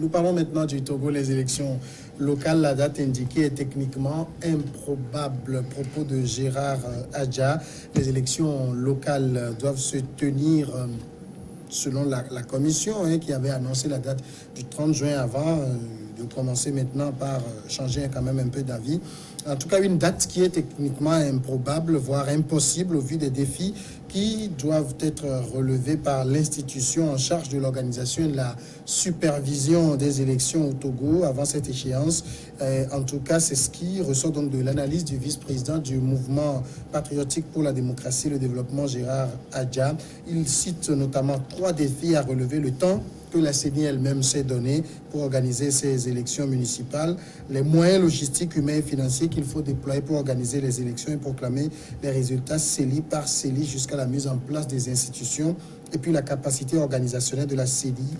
Nous parlons maintenant du Togo. Les élections locales, la date indiquée est techniquement improbable. Propos de Gérard Adja. Les élections locales doivent se tenir selon la commission qui avait annoncé la date du 30 juin avant de commencer maintenant par changer quand même un peu d'avis. En tout cas, une date qui est techniquement improbable, voire impossible au vu des défis qui doivent être relevés par l'institution en charge de l'organisation et de la supervision des élections au Togo avant cette échéance. En tout cas, c'est ce qui ressort donc de l'analyse du vice-président du mouvement patriotique pour la démocratie et le développement, Gérard Adja. Il cite notamment 3 défis à relever: le temps que la CENI elle-même s'est donné pour organiser ces élections municipales, les moyens logistiques, humains et financiers qu'il faut déployer pour organiser les élections et proclamer les résultats CELI par CELI jusqu'à la mise en place des institutions, et puis la capacité organisationnelle de la CENI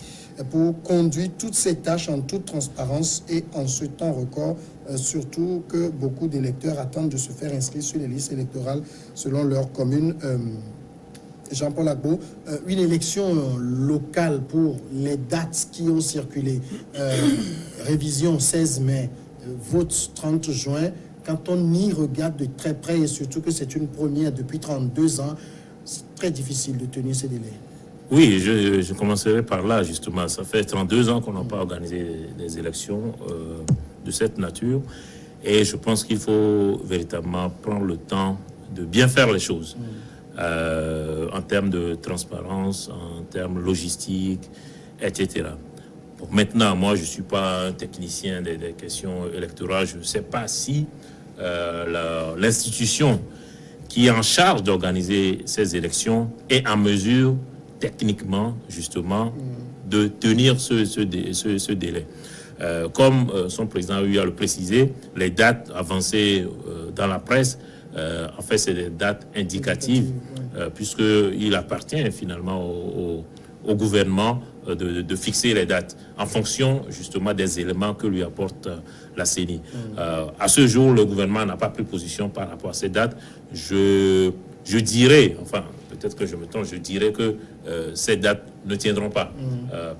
pour conduire toutes ces tâches en toute transparence et en ce temps record, surtout que beaucoup d'électeurs attendent de se faire inscrire sur les listes électorales selon leur commune. Jean-Paul Agbo, une élection locale pour les dates qui ont circulé, révision 16 mai, vote 30 juin, quand on y regarde de très près et surtout que c'est une première depuis 32 ans, c'est très difficile de tenir ces délais. Oui, je commencerai par là justement. Ça fait 32 ans qu'on n'a pas organisé des élections de cette nature et je pense qu'il faut véritablement prendre le temps de bien faire les choses. En termes de transparence, en termes logistiques, etc. Bon, maintenant, moi, je ne suis pas un technicien des questions électorales. Je ne sais pas si l'institution qui est en charge d'organiser ces élections est en mesure, techniquement, justement, de tenir ce délai. Comme son président a eu à le préciser, les dates avancées dans la presse, en fait, c'est des dates indicatives, puisqu'il appartient finalement au gouvernement de fixer les dates en fonction justement des éléments que lui apporte la CENI. À ce jour, le gouvernement n'a pas pris position par rapport à ces dates. Je dirais, enfin, peut-être que je me trompe, je dirais que ces dates ne tiendront pas,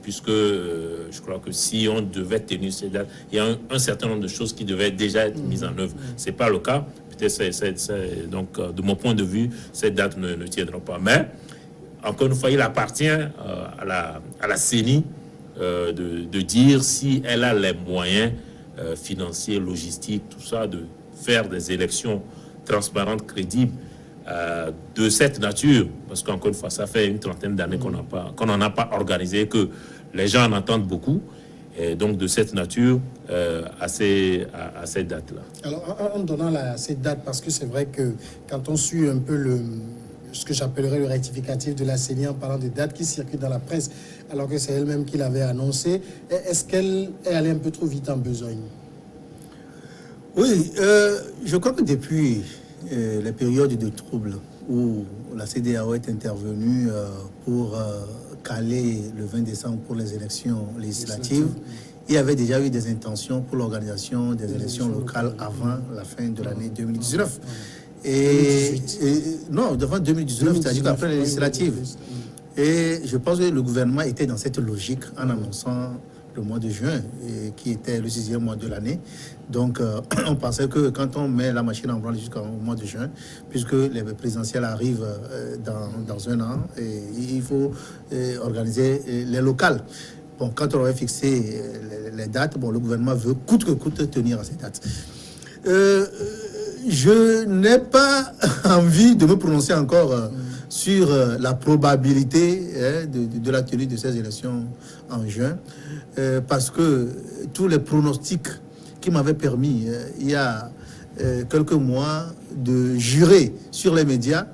puisque je crois que si on devait tenir ces dates, il y a un certain nombre de choses qui devaient déjà être mises en œuvre. Ce n'est pas le cas. Donc, de mon point de vue, ces dates ne tiendront pas. Mais, encore une fois, il appartient à la CENI de dire si elle a les moyens financiers, logistiques, tout ça, de faire des élections transparentes, crédibles, de cette nature. Parce qu'encore une fois, ça fait une trentaine d'années qu'on n'en a pas organisé, que les gens en entendent beaucoup. Et donc de cette nature à ces dates-là. Alors en donnant ces dates, parce que c'est vrai que quand on suit un peu ce que j'appellerais le rectificatif de la CENI en parlant des dates qui circulent dans la presse, alors que c'est elle-même qui l'avait annoncé, est-ce qu'elle est allée un peu trop vite en besogne? Oui, je crois que depuis les périodes de troubles où la CEDEAO est intervenue pour caler le 20 décembre pour les élections législatives, il y avait déjà eu des intentions pour l'organisation des élections locales avant la fin de l'année 2019. Non, devant 2019, c'est-à-dire qu'après les législatives. Et je pense que le gouvernement était dans cette logique en annonçant le mois de juin, qui était le 6e mois de l'année. Donc, on pensait que quand on met la machine en branle jusqu'au mois de juin, puisque les présidentielles arrivent dans un an, et il faut organiser les locales. Bon, quand on aurait fixé les dates, bon, le gouvernement veut coûte que coûte tenir à ces dates. Je n'ai pas envie de me prononcer encore sur la probabilité de la tenue de ces élections en juin, parce que tous les pronostics qui m'avaient permis, il y a quelques mois, de jurer sur les médias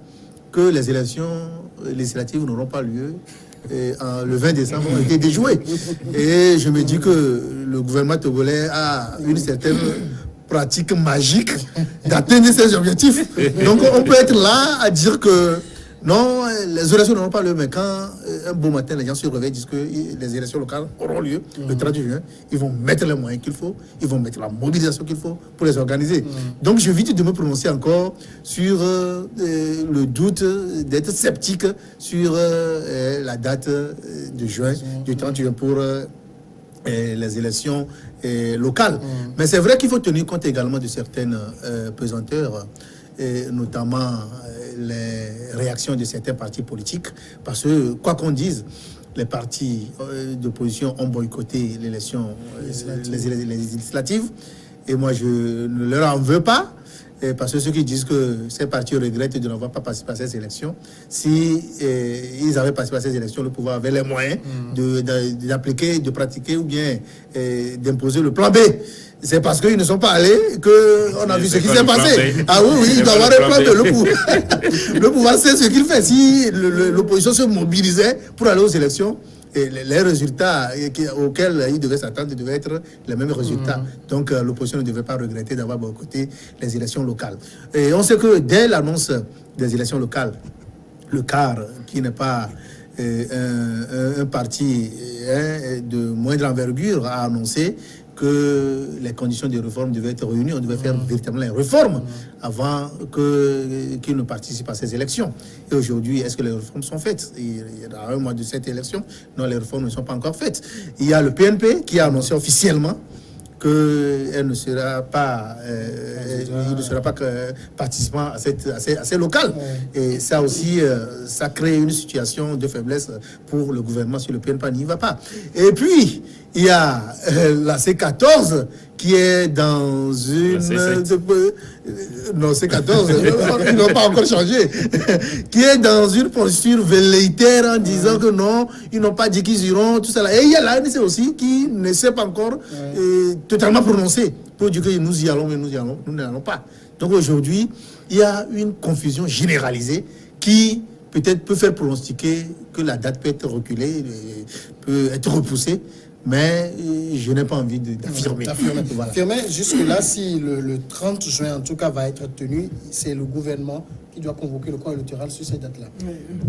que les élections législatives n'auront pas lieu le 20 décembre ont été déjouées. Et je me dis que le gouvernement togolais a une certaine pratique magique d'atteindre ses objectifs. Donc on peut être là à dire que non, les élections n'auront pas lieu, mais quand un beau matin les gens se réveillent et disent que les élections locales auront lieu le 30 juin, ils vont mettre les moyens qu'il faut, ils vont mettre la mobilisation qu'il faut pour les organiser. Donc j'évite de me prononcer encore sur le doute, d'être sceptique sur la date de juin, du 30 juin pour les élections locales. Mais c'est vrai qu'il faut tenir compte également de certaines pesanteurs, notamment les réactions de certains partis politiques, parce que, quoi qu'on dise, les partis d'opposition ont boycotté l'élection législative, et moi je ne leur en veux pas, parce que ceux qui disent que ces partis regrettent de n'avoir pas participé à ces élections, si ils avaient participé à ces élections, le pouvoir avait les moyens d'appliquer, de pratiquer ou bien d'imposer le plan B. C'est parce qu'ils ne sont pas allés qu'on a vu ce qui s'est passé. Ah oui, il doit avoir un plan B. Le pouvoir sait ce qu'il fait. Si l'opposition se mobilisait pour aller aux élections, et les résultats auxquels il devait s'attendre devaient être les mêmes résultats. Donc l'opposition ne devait pas regretter d'avoir boycotté les élections locales. Et on sait que dès l'annonce des élections locales, le CAR, qui n'est pas un parti de moindre envergure, a annoncé que les conditions de réforme devaient être réunies. On devait faire véritablement les réformes avant qu'ils ne participent à ces élections. Et aujourd'hui, est-ce que les réformes sont faites? Il y a un mois de cette élection, non, les réformes ne sont pas encore faites. Il y a le PNP qui a annoncé officiellement qu'elle ne sera pas, participant à ces locales. Et ça aussi, ça crée une situation de faiblesse pour le gouvernement si le PNP n'y va pas. Et puis, il y a la C14 qui est dans une... non, C14, ils n'ont pas encore changé. Qui est dans une posture velléitaire en disant que non, ils n'ont pas dit qu'ils iront, tout ça. Et il y a l'ANC aussi qui ne s'est pas encore totalement prononcé pour dire que nous y allons, mais nous n'allons pas. Donc aujourd'hui, il y a une confusion généralisée qui peut-être peut faire pronostiquer que la date peut être reculée, peut être repoussée. Mais je n'ai pas envie d'affirmer. Voilà. Affirmer, jusque-là, si le 30 juin, en tout cas, va être tenu, c'est le gouvernement qui doit convoquer le corps électoral sur ces dates-là.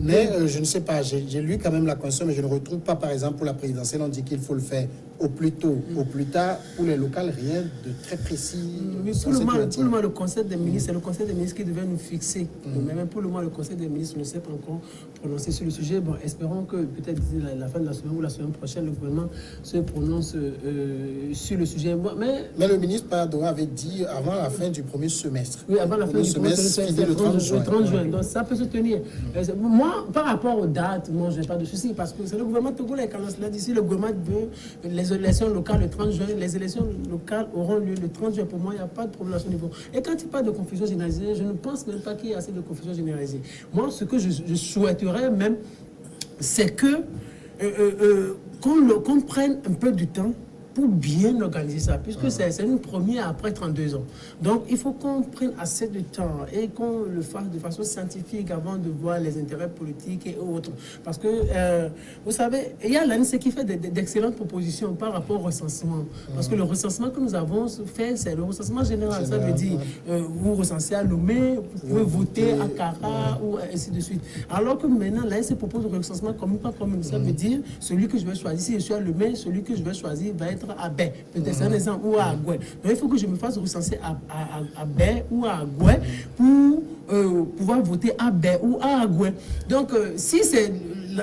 Mais je ne sais pas, j'ai lu quand même la Constitution, mais je ne retrouve pas, par exemple, pour la présidentielle, on dit qu'il faut le faire au plus tôt, au plus tard. Pour les locales, rien de très précis. Mais pour le moment, le Conseil des ministres, c'est le Conseil des ministres qui devait nous fixer. Mais même pour le moment, le Conseil des ministres ne s'est pas encore prononcé sur le sujet. Bon, espérons que peut-être d'ici la fin de la semaine ou la semaine prochaine, le gouvernement se prononce sur le sujet. Mais le ministre Paradora avait dit avant la fin du premier semestre. Oui, avant la fin du premier semestre, le 30 juin. Le 30 juin. Donc ça peut se tenir. Moi, par rapport aux dates, moi, je n'ai pas de souci parce que c'est le gouvernement togolais. Quand cela dit, si le gouvernement veut les élections locales le 30 juin, les élections locales auront lieu le 30 juin. Pour moi, il n'y a pas de problème à ce niveau. Et quand il parle de confusion généralisée, je ne pense même pas qu'il y ait assez de confusion généralisée. Moi, ce que je souhaiterais même, c'est que qu'on prenne un peu du temps pour bien organiser ça, puisque c'est une première après 32 ans. Donc, il faut qu'on prenne assez de temps et qu'on le fasse de façon scientifique avant de voir les intérêts politiques et autres. Parce que, vous savez, il y a l'ANC qui fait d'excellentes propositions par rapport au recensement. Parce que le recensement que nous avons fait, c'est le recensement général. Ça veut dire, vous recensez à Lomé, vous pouvez voter à Kara, ou ainsi de suite. Alors que maintenant, l'ANC propose le recensement commune par commune. Ça veut dire, celui que je vais choisir, si je suis à Lomé, celui que je vais choisir va être à Baie, peut-être c'est un exemple, ou à Agoué. Donc il faut que je me fasse recenser à Baie ou à Agoué pour pouvoir voter à Baie ou à Agoué. Donc si c'est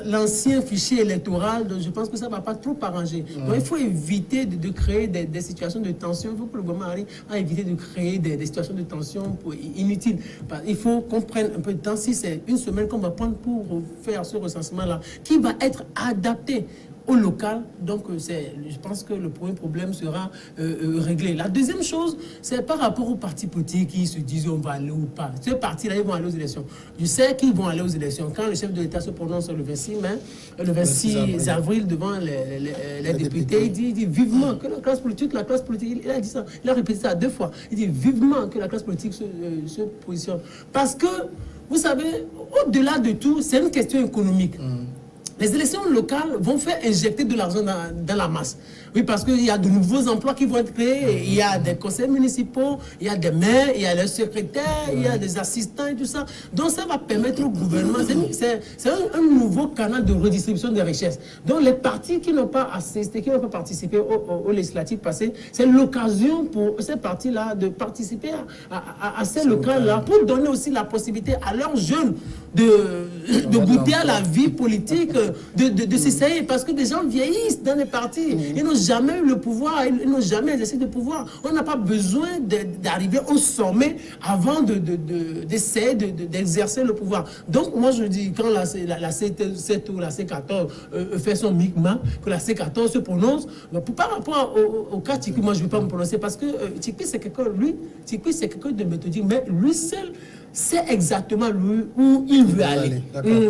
l'ancien fichier électoral, donc je pense que ça ne va pas trop arranger. Donc il faut éviter de créer des situations de tension. Il faut que le gouvernement arrive à éviter de créer des situations de tension inutiles. Il faut qu'on prenne un peu de temps. Si c'est une semaine qu'on va prendre pour faire ce recensement-là, qui va être adapté au local, donc je pense que le premier problème sera réglé. La deuxième chose, c'est par rapport aux partis politiques qui se disent on va aller ou pas. Ces partis-là, ils vont aller aux élections. Je sais qu'ils vont aller aux élections. Quand le chef de l'État se prononce le 26 avril devant les députés, il dit vivement que la classe politique, il a dit ça, il a répété ça 2 fois. Il dit vivement que la classe politique se positionne. Parce que, vous savez, au-delà de tout, c'est une question économique. Les élections locales vont faire injecter de l'argent dans la masse. Oui, parce qu'il y a de nouveaux emplois qui vont être créés. Il y a des conseils municipaux, il y a des maires, il y a les secrétaires, il y a des assistants et tout ça. Donc ça va permettre au gouvernement, c'est un nouveau canal de redistribution des richesses. Donc les partis qui n'ont pas assisté, qui n'ont pas participé aux législatives passées, c'est l'occasion pour ces partis-là de participer à ces locales-là pour donner aussi la possibilité à leurs jeunes de goûter à la vie politique, de s'essayer, parce que des gens vieillissent dans les partis. Ils n'ont jamais eu le pouvoir, ils n'ont jamais exercé de pouvoir. On n'a pas besoin d'arriver au sommet avant d'essayer d'exercer le pouvoir. Donc, moi, je dis, quand la C7 ou la C14 fait son micmac, que la C14 se prononce, par rapport au cas Tikwi, moi, je ne vais pas me prononcer parce que Tikwi, c'est quelqu'un de méthodique, mais lui seul sait exactement où il veut aller.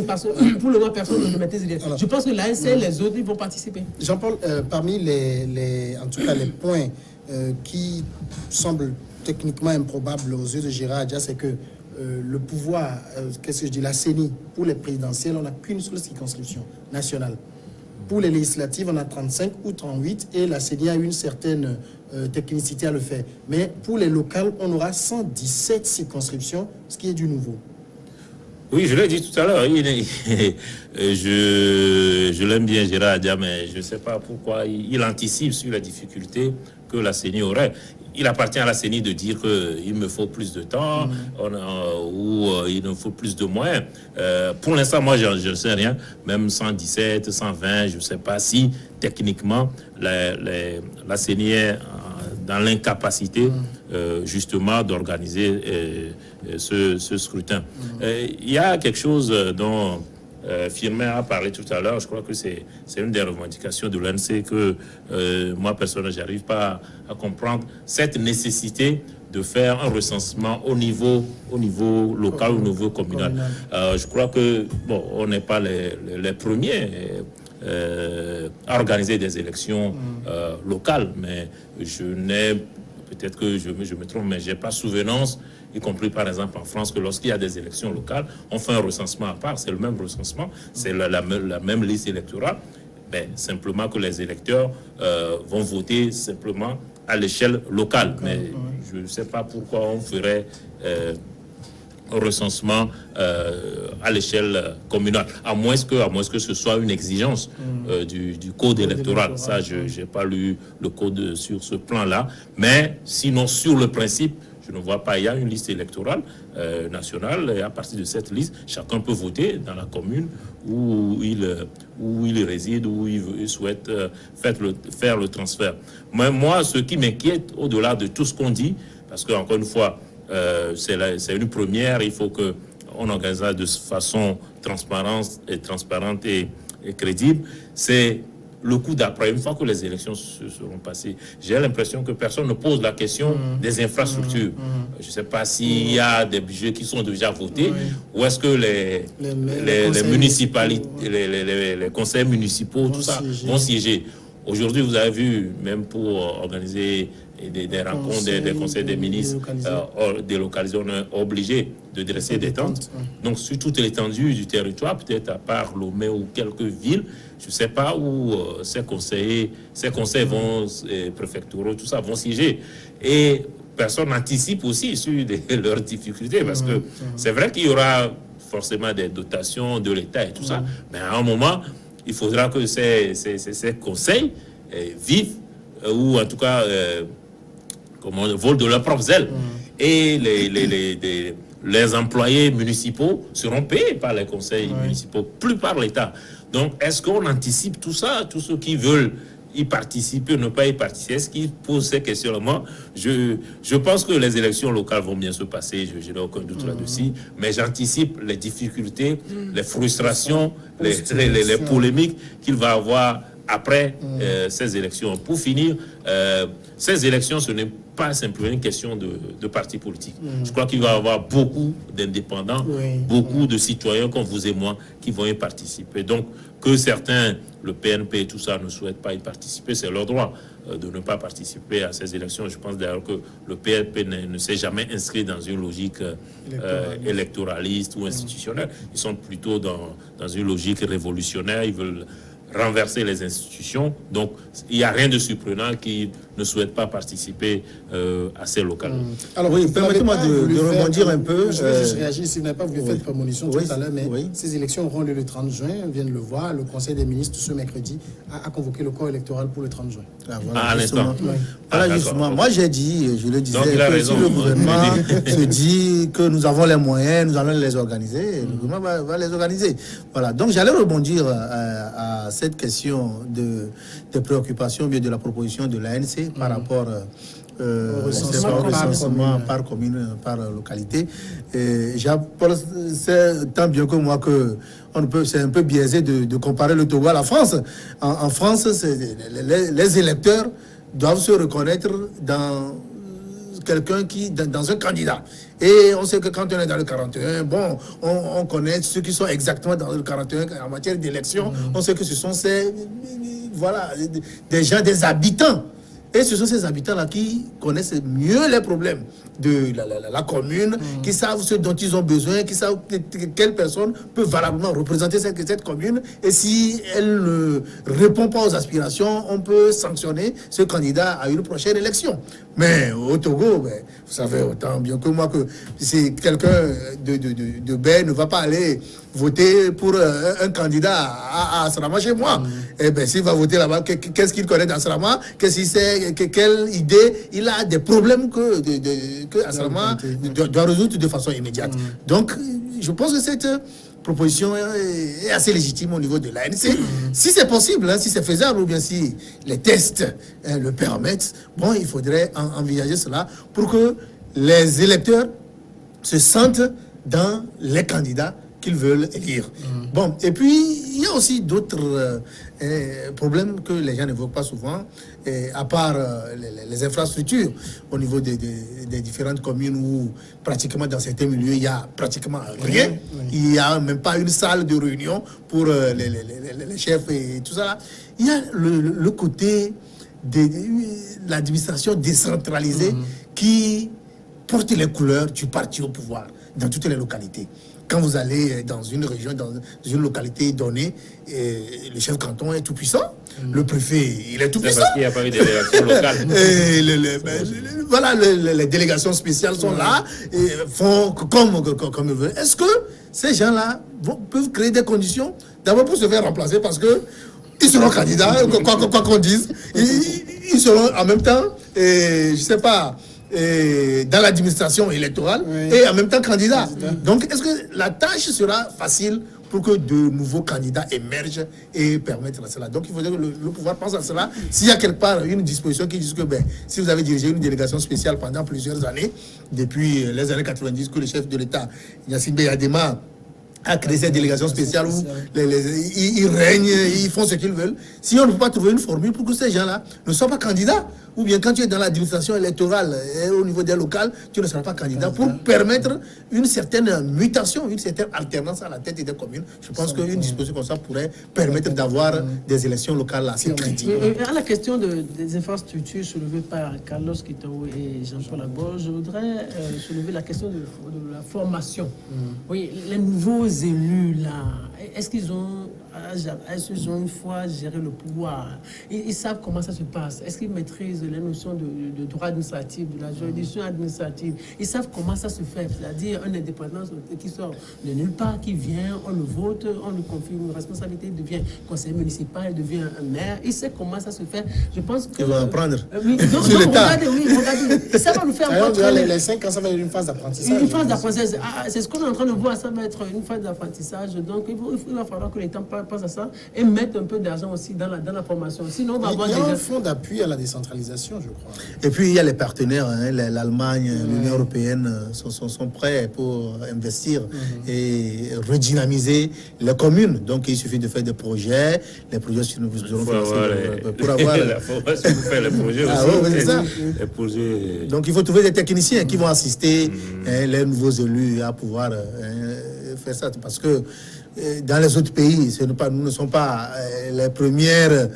Parce que pour le moment, personne ne le maîtrise. Je pense que l'ANC et les autres, ils vont participer. Jean-Paul, parmi en tout cas les points qui semblent techniquement improbables aux yeux de Gérard Adja, c'est que le pouvoir, qu'est-ce que je dis, la CENI, pour les présidentielles, on n'a qu'une seule circonscription nationale. Pour les législatives, on a 35 ou 38 et la CENI a une certaine technicité à le faire. Mais pour les locales, on aura 117 circonscriptions, ce qui est du nouveau. Oui, je l'ai dit tout à l'heure. Je l'aime bien, Gérard Adja, mais je ne sais pas pourquoi il anticipe sur la difficulté que la CENI aurait. Il appartient à la CENI de dire qu'il me faut plus de temps ou il me faut plus de moyens. Pour l'instant, moi, je ne sais rien. Même 117, 120, je ne sais pas si techniquement la CENI est dans l'incapacité justement d'organiser ce scrutin. Il y a quelque chose dont Firmin a parlé tout à l'heure. Je crois que c'est une des revendications de l'ANC que moi, personnellement, je n'arrive pas à comprendre. Cette nécessité de faire un recensement au niveau local, au niveau communal. Je crois que, bon, on n'est pas les premiers à organiser des élections locales, mais je n'ai, peut-être que je me trompe, mais je n'ai pas souvenance, y compris par exemple en France, que lorsqu'il y a des élections locales, on fait un recensement à part, c'est le même recensement, c'est la même liste électorale, mais simplement que les électeurs vont voter simplement à l'échelle locale. Mais je ne sais pas pourquoi on ferait un recensement à l'échelle communale, à moins que ce soit une exigence du code électoral. Ça, je n'ai pas lu le code sur ce plan-là, mais sinon, sur le principe, je ne vois pas. Il y a une liste électorale nationale et à partir de cette liste, chacun peut voter dans la commune où il réside, où il souhaite faire le transfert. Mais moi, ce qui m'inquiète, au-delà de tout ce qu'on dit, parce qu'encore une fois, c'est une première, il faut qu'on organise ça de façon transparente et crédible, c'est le coup d'après. Une fois que les élections se seront passées, j'ai l'impression que personne ne pose la question des infrastructures. Je ne sais pas s'il y a des budgets qui sont déjà votés, ou est-ce que les municipalités, les conseils municipaux, tout ça, vont siéger. Aujourd'hui, vous avez vu, même pour organiser des rencontres des conseils des ministres délocalisés, on est obligé de dresser des tentes. Donc, sur toute l'étendue du territoire, peut-être à part Lomé ou quelques villes, je ne sais pas où ces conseils préfectoraux, tout ça, vont siéger. Et personne n'anticipe aussi sur leurs difficultés, parce que c'est vrai qu'il y aura forcément des dotations de l'État et tout ça, mais à un moment, il faudra que ces conseils vivent, ou en tout cas, volent de leurs propres ailes. Et les employés municipaux seront payés par les conseils municipaux, plus par l'État. Donc, est-ce qu'on anticipe tout ça, tous ceux qui veulent y participer ou ne pas y participer? Est-ce qu'ils posent ces questionnements? Je pense que les élections locales vont bien se passer, je n'ai aucun doute là-dessus, mais j'anticipe les difficultés, les frustrations, les polémiques qu'il va avoir après ces élections. Pour finir, ces élections, ce n'est pas simplement une question de partis politiques. Je crois qu'il va y avoir beaucoup d'indépendants, beaucoup de citoyens comme vous et moi qui vont y participer. Donc, que certains, le PNP et tout ça, ne souhaitent pas y participer, c'est leur droit de ne pas participer à ces élections. Je pense d'ailleurs que le PNP ne s'est jamais inscrit dans une logique électoraliste ou institutionnelle. Ils sont plutôt dans une logique révolutionnaire. Ils veulent renverser les institutions. Donc, il n'y a rien de surprenant qu'ils ne souhaitent pas participer à ces locales. Alors, oui, permettez-moi de rebondir un peu. Je vais juste réagir. Si vous n'avez pas voulu faire de prémonition tout à l'heure, mais ces élections auront lieu le 30 juin. On vient de le voir. Le Conseil des ministres, ce mercredi, a convoqué le corps électoral pour le 30 juin. Voilà, justement. Moi, j'ai dit, je le disais, que si le gouvernement se dit que nous avons les moyens, nous allons les organiser, le gouvernement va les organiser. Voilà. Donc, j'allais rebondir à cette cette question de préoccupation, bien de la proposition de l'ANC par rapport au recensement par commune, par localité. C'est tant bien que moi que c'est un peu biaisé de comparer le Togo à la France. En France, les électeurs doivent se reconnaître dans quelqu'un dans un candidat. Et on sait que quand on est dans le 41, bon, on connaît ceux qui sont exactement dans le 41 en matière d'élection. On sait que ce sont des gens, des habitants. Et ce sont ces habitants-là qui connaissent mieux les problèmes de la commune, qui savent ce dont ils ont besoin, qui savent quelle personne peut valablement représenter cette commune. Et si elle ne répond pas aux aspirations, on peut sanctionner ce candidat à une prochaine élection. Mais au Togo, vous savez autant bien que moi que si quelqu'un de Baie ne va pas aller voter pour un candidat à Srama chez moi, et bien s'il va voter là-bas, qu'est-ce qu'il connaît dans Srama, quelle idée il a des problèmes que Asrama doit résoudre de façon immédiate. Donc, je pense que cette proposition est assez légitime au niveau de l'ANC. Si c'est possible, si c'est faisable, ou bien si les tests le permettent, bon, il faudrait envisager cela pour que les électeurs se sentent dans les candidats qu'ils veulent élire. Bon, et puis, il y a aussi d'autres problèmes que les gens n'évoquent pas souvent, à part les infrastructures au niveau des différentes communes où pratiquement dans certains milieux, il n'y a pratiquement rien. Il n'y a même pas une salle de réunion pour les chefs et tout ça. Il y a le côté de l'administration décentralisée qui porte les couleurs du parti au pouvoir dans toutes les localités. Quand vous allez dans une région, dans une localité donnée, le chef canton est tout puissant, le préfet, il est tout puissant. Parce qu'il n'y a pas eu de délégation locale. Voilà, les délégations spéciales sont là, et font comme ils veulent. Est-ce que ces gens-là peuvent créer des conditions, d'abord pour se faire remplacer, parce que ils seront candidats, quoi qu'on dise, ils seront en même temps, je ne sais pas, dans l'administration électorale et en même temps candidat. Donc, est-ce que la tâche sera facile pour que de nouveaux candidats émergent et permettent cela? Donc, il faudrait que le pouvoir pense à cela. S'il y a quelque part une disposition qui dit que si vous avez dirigé une délégation spéciale pendant plusieurs années, depuis les années 90, que le chef de l'État, Gnassingbé Yadema, a créé cette délégation spéciale où ils règnent, ils font ce qu'ils veulent. Si on ne peut pas trouver une formule pour que ces gens-là ne soient pas candidats, ou bien quand tu es dans l'administration électorale et au niveau des locales, tu ne seras pas candidat pour permettre une certaine mutation, une certaine alternance à la tête des communes. Je pense qu'une disposition comme ça pourrait permettre d'avoir des élections locales assez crédibles. À la question des infrastructures soulevées par Carlos Quito et Jean-Paul Agbo, je voudrais soulever la question de la formation. Oui, les nouveaux élus là, est-ce qu'ils ont une fois géré le pouvoir? Ils savent comment ça se passe. Est-ce qu'ils maîtrisent les notions de droit administratif, de la juridiction administrative? Ils savent comment ça se fait, c'est-à-dire une indépendance qui sort de nulle part, qui vient, on le vote, on lui confie une responsabilité, il devient conseiller municipal, il devient un maire. Il sait comment ça se fait. Je pense que... Il va apprendre sur l'État. Regardez, ça va nous faire... Les 5 ans, ça va être une phase d'apprentissage. Une phase d'apprentissage. C'est ce qu'on est en train de voir, ça va être une phase d'apprentissage. Donc, il va falloir que l'État pense à ça et mettre un peu d'argent aussi dans la formation. Sinon, on va avoir il y a un fonds d'appui à la décentralisation, je crois. Et puis, il y a les partenaires, l'Allemagne, l'Union européenne sont prêts pour investir et redynamiser les communes. Donc, il suffit de faire des projets. Les projets, si nous aurons pour avoir la formation pour faire les projets aussi. Ah, oui, c'est ça. Les projets... Donc, il faut trouver des techniciens qui vont assister les nouveaux élus à pouvoir faire ça. Parce que dans les autres pays, nous ne sommes pas les premières,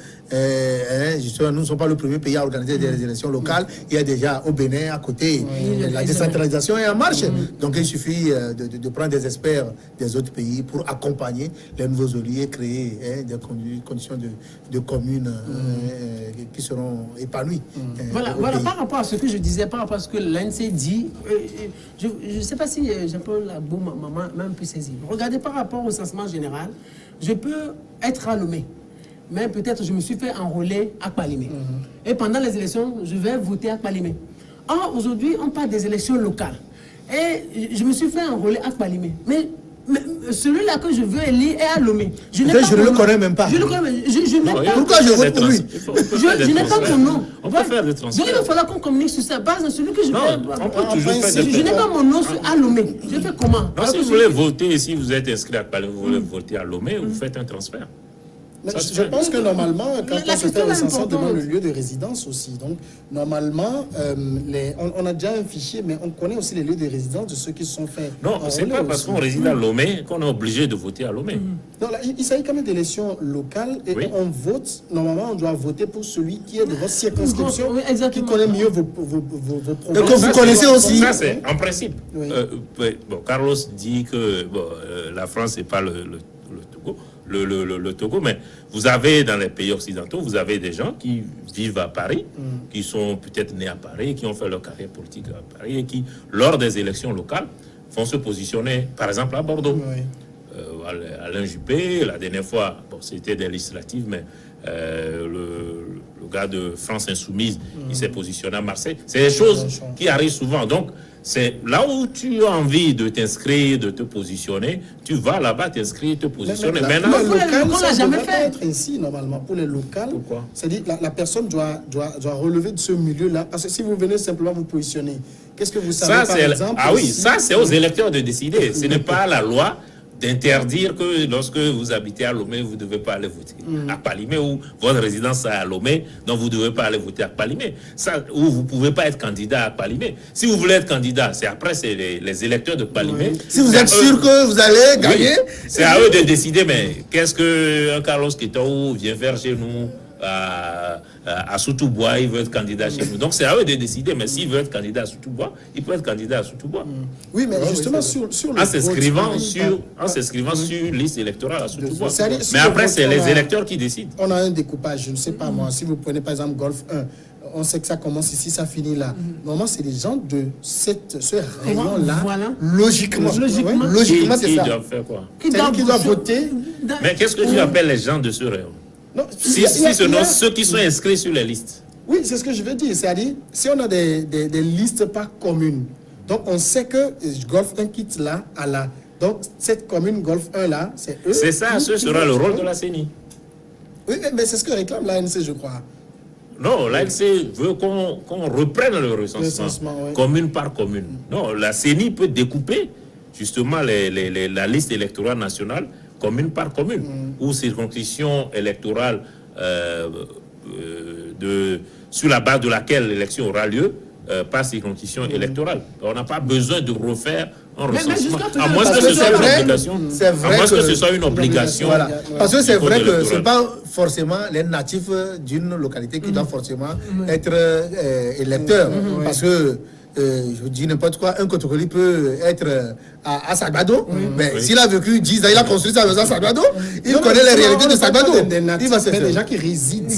justement, nous ne sommes pas le premier pays à organiser des élections locales. Il y a déjà au Bénin, à côté, la décentralisation est en marche. Donc il suffit de prendre des experts des autres pays pour accompagner les nouveaux élus et créer des conditions de communes qui seront épanouies. Voilà, par rapport à ce que je disais, par rapport à ce que l'ANC dit, je ne sais pas si Jean-Paul Agbo même pu saisir. Regardez par rapport au recensement général, je peux être à Lomé, mais peut-être je me suis fait enrôler à Kpalimé. Et pendant les élections, je vais voter à Kpalimé. Or, aujourd'hui, on parle des élections locales. Et je me suis fait enrôler à Kpalimé. Mais Mais celui-là que je veux élire est à Lomé. Je ne le connais même pas. Je le connais, mais je n'ai pas. Pourquoi je vote pour lui? Je n'ai pas mon nom. On peut faire des transferts. Donc il va falloir qu'on communique sur ça. Par exemple, celui que je veux. On peut toujours faire des Je n'ai pas mon nom à Lomé. Je fais comment? Non, si vous voulez voter, si vous êtes inscrit à Palémé, vous voulez voter à Lomé, vous faites un transfert. Mais je pense que normalement, quand on se fait recenser, on demande le lieu de résidence aussi. Donc, normalement, on a déjà un fichier, mais on connaît aussi les lieux de résidence de ceux qui se sont faits. Non, c'est pas parce qu'on réside à Lomé qu'on est obligé de voter à Lomé. Non, là, il s'agit quand même d'élections locales et on vote. Normalement, on doit voter pour celui qui est de votre circonscription, qui connaît mieux vos problèmes. Et que vous connaissez aussi. Ça, c'est en principe. Oui. Bon, Carlos dit que la France n'est pas le Togo. Le Togo, mais vous avez dans les pays occidentaux, vous avez des gens qui vivent à Paris, qui sont peut-être nés à Paris, qui ont fait leur carrière politique à Paris et qui, lors des élections locales, vont se positionner, par exemple, à Bordeaux. Oui. Alain Juppé, la dernière fois, bon, c'était des législatives, mais le gars de France Insoumise, il s'est positionné à Marseille. C'est des choses qui arrivent souvent. Donc, c'est là où tu as envie de t'inscrire, de te positionner, tu vas là-bas t'inscrire, te positionner. Maintenant, pour les locaux, on l'a jamais devrait fait. être ainsi, normalement, pour les locales. Pourquoi? C'est-à-dire la personne doit relever de ce milieu-là. Parce que si vous venez simplement vous positionner, qu'est-ce que vous savez, par exemple? Ah oui, ça, c'est aux électeurs de décider. Ce n'est pas la loi d'interdire que lorsque vous habitez à Lomé, vous ne devez pas aller voter à Palimé, ou votre résidence est à Lomé, donc vous ne devez pas aller voter à Palimé. Ça, ou vous ne pouvez pas être candidat à Palimé. Si vous voulez être candidat, c'est après, c'est les électeurs de Palimé. Si vous êtes sûr que vous allez gagner, c'est à eux de décider, mais qu'est-ce qu'un Carlos Ketou vient faire chez nous à Soutoubois, il veut être candidat chez nous. Donc c'est à eux de décider, mais s'il veut être candidat à Soutoubois, il peut être candidat à Soutoubois. Oui, mais justement, sur le En s'inscrivant vote, sur liste électorale à Soutoubois. C'est-à-dire, Mais sur après, le c'est vote, les électeurs qui décident. On a un découpage, je ne sais pas moi. Si vous prenez par exemple Golf 1, on sait que ça commence ici, ça finit là. Normalement, c'est les gens de ce rayon-là. Voilà. Logiquement, logiquement, c'est Qui ça. doivent faire quoi? C'est-à-dire qu'ils doivent voter. Mais qu'est-ce que tu appelles les gens de ce rayon? Non, Si ce sont ceux qui sont inscrits sur les listes. Oui, c'est ce que je veux dire. C'est-à-dire, si on a des listes pas communes, donc on sait que Golf 1 quitte là à là. Donc, cette commune Golf 1 là, c'est eux. C'est ça, ce sera le rôle de la CENI. Oui, mais c'est ce que réclame l'ANC, je crois. Non, l'ANC veut qu'on reprenne le recensement, oui. commune par commune. Non, la CENI peut découper justement la liste électorale nationale commune par commune, ou circonscription électorale sur la base de laquelle l'élection aura lieu, par circonscription électorale. On n'a pas besoin de refaire un recensement. À moins que ce soit une obligation. C'est vrai que ce soit une obligation. Voilà. Parce que c'est vrai que ce électoral. n'est pas forcément les natifs d'une localité qui doivent forcément être électeurs. Parce que, je vous dis n'importe quoi, un Kotokoli peut être à Sagbado, mais s'il a vécu 10 ans, il a construit sa maison à Sagbado, il connaît les réalités de Sagbado. Il va se faire des gens qui résident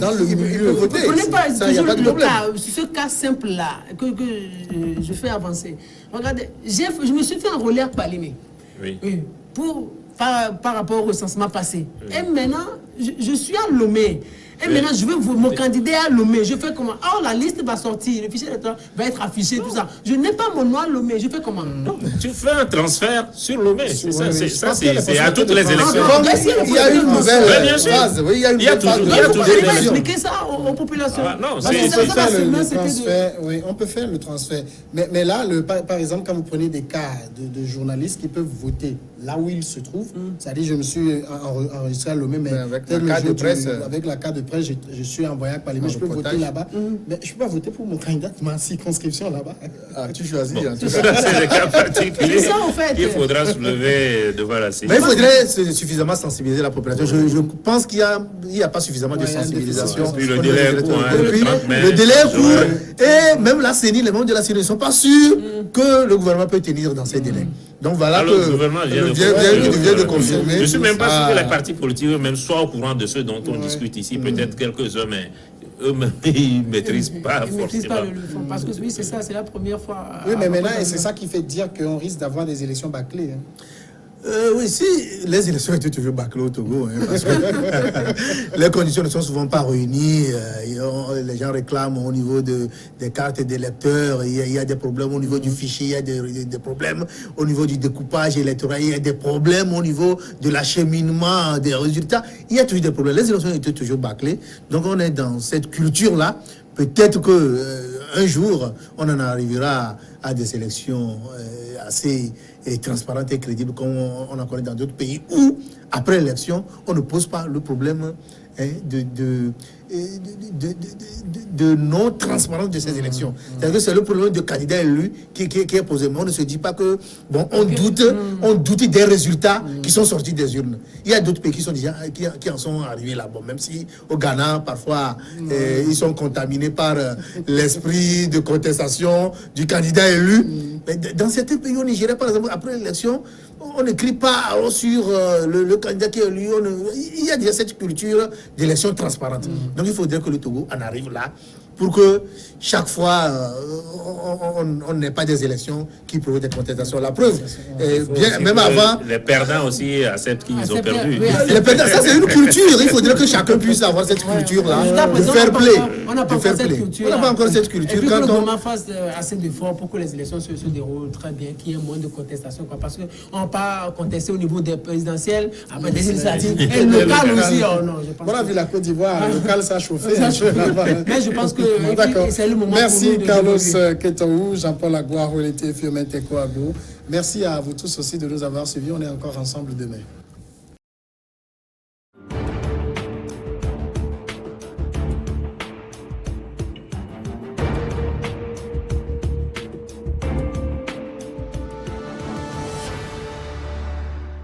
dans le milieu. Vous ne prenez pas Ça, y a toujours pas de le problème. cas, ce cas simple-là que je fais avancer. Regardez, je me suis fait enrôler à Palimé. Oui. Oui, par rapport au recensement passé. Et maintenant, je suis à Lomé. Et maintenant, je veux mon candidat à Lomé. Je fais comment? Oh, la liste va sortir, le fichier électoral va être affiché, tout ça. Je n'ai pas mon nom à Lomé. Je fais comment? Non, tu fais un transfert sur Lomé. C'est ça, c'est à toutes les Ah, élections. Il y a une nouvelle bien sûr. phase. Oui, il y a une Il y a nouvelle phase. toujours- de- il y a Vous toujours pouvez des pas élections. expliquer ça aux populations. Ah, non, Parce que c'est- ça, On peut faire seulement, le c'était de- transfert, oui, on peut faire le transfert. Mais là, par exemple, quand vous prenez des cas de journalistes qui peuvent voter là où ils se trouvent, c'est-à-dire je me suis enregistré à Lomé, mais avec peut-être la carte le jour de presse, avec la carte de presse, je suis envoyé à Palimé, je peux reportage. voter là-bas. Mais je ne peux pas voter pour mon candidat, ma circonscription là-bas. Ah, tu choisis. Bon, en tout ça, cas. c'est le cas particulier. C'est ça, en fait. Il faudra soulever devant la CENI. Mais il faudrait suffisamment sensibiliser la population. Je pense qu'il n'y a pas suffisamment de Ouais, il y a un sensibilisation. déficit. Puis le au niveau délai des est court, électeurs. hein, Et puis, 30 mai, le délai est court. ouais. Et même la CENI, les membres de la CENI ne sont pas sûrs que le gouvernement peut tenir dans ces délais. Donc voilà Alors, que le gouvernement vient de vient de confirmer. Je ne suis même pas sûr Ah. que les partis politiques eux-mêmes soient au courant de ce dont on discute ici. Peut-être quelques-uns, mais eux-mêmes, ils ne maîtrisent pas Ils ne maîtrisent pas forcément. le fond. Parce que oui, c'est ça, c'est la première fois. Oui, mais maintenant, et c'est ça qui fait dire qu'on risque d'avoir des élections bâclées. Oui, si les élections étaient toujours bâclées au Togo, hein, parce que les conditions ne sont souvent pas réunies. Les gens réclament au niveau des cartes d'électeurs, il y a des problèmes au niveau du fichier, il y a des problèmes au niveau du découpage électoral, il y a des problèmes au niveau de l'acheminement des résultats. Il y a toujours des problèmes. Les élections étaient toujours bâclées. Donc on est dans cette culture-là. Peut-être qu'un jour, on en arrivera à des élections assez transparentes et crédibles comme on en connaît dans d'autres pays où, après l'élection, on ne pose pas le problème de non-transparence de ces élections. C'est-à-dire que c'est le problème de candidat élu qui est posé. Mais on ne se dit pas que, bon, on doute des résultats qui sont sortis des urnes. Il y a d'autres pays qui sont déjà, qui en sont arrivés là. Bon, même si au Ghana, parfois, ils sont contaminés par l'esprit de contestation du candidat élu. Mais dans certains pays, au Nigeria, par exemple, après l'élection, on n'écrit pas sur le candidat qui est élu. Il y a déjà cette culture d'élection transparente. Donc il faudrait que le Togo en arrive là pour que chaque fois on n'ait pas des élections qui provoquent des contestations. La preuve, même avant... Les perdants aussi acceptent qu'ils ont perdu. Les perdants, ça c'est une culture. Il faudrait que chacun puisse avoir cette culture-là, de fair play. On n'a pas encore cette culture. On n'a pas encore cette culture. Et puis que le gouvernement fasse assez d'efforts pour que les élections se déroulent très bien, qu'il y ait moins de contestations. Parce qu'on n'a pas contesté au niveau des présidentielles, après des législatives, et local aussi. Voilà, vu la Côte d'Ivoire, local, ça a chauffé. Mais je pense que c'est le moment. Merci Carlos Ketaou, Jean-Paul Agboa, Rolete Fiumente Koago. Merci à vous tous aussi de nous avoir suivis. On est encore ensemble demain.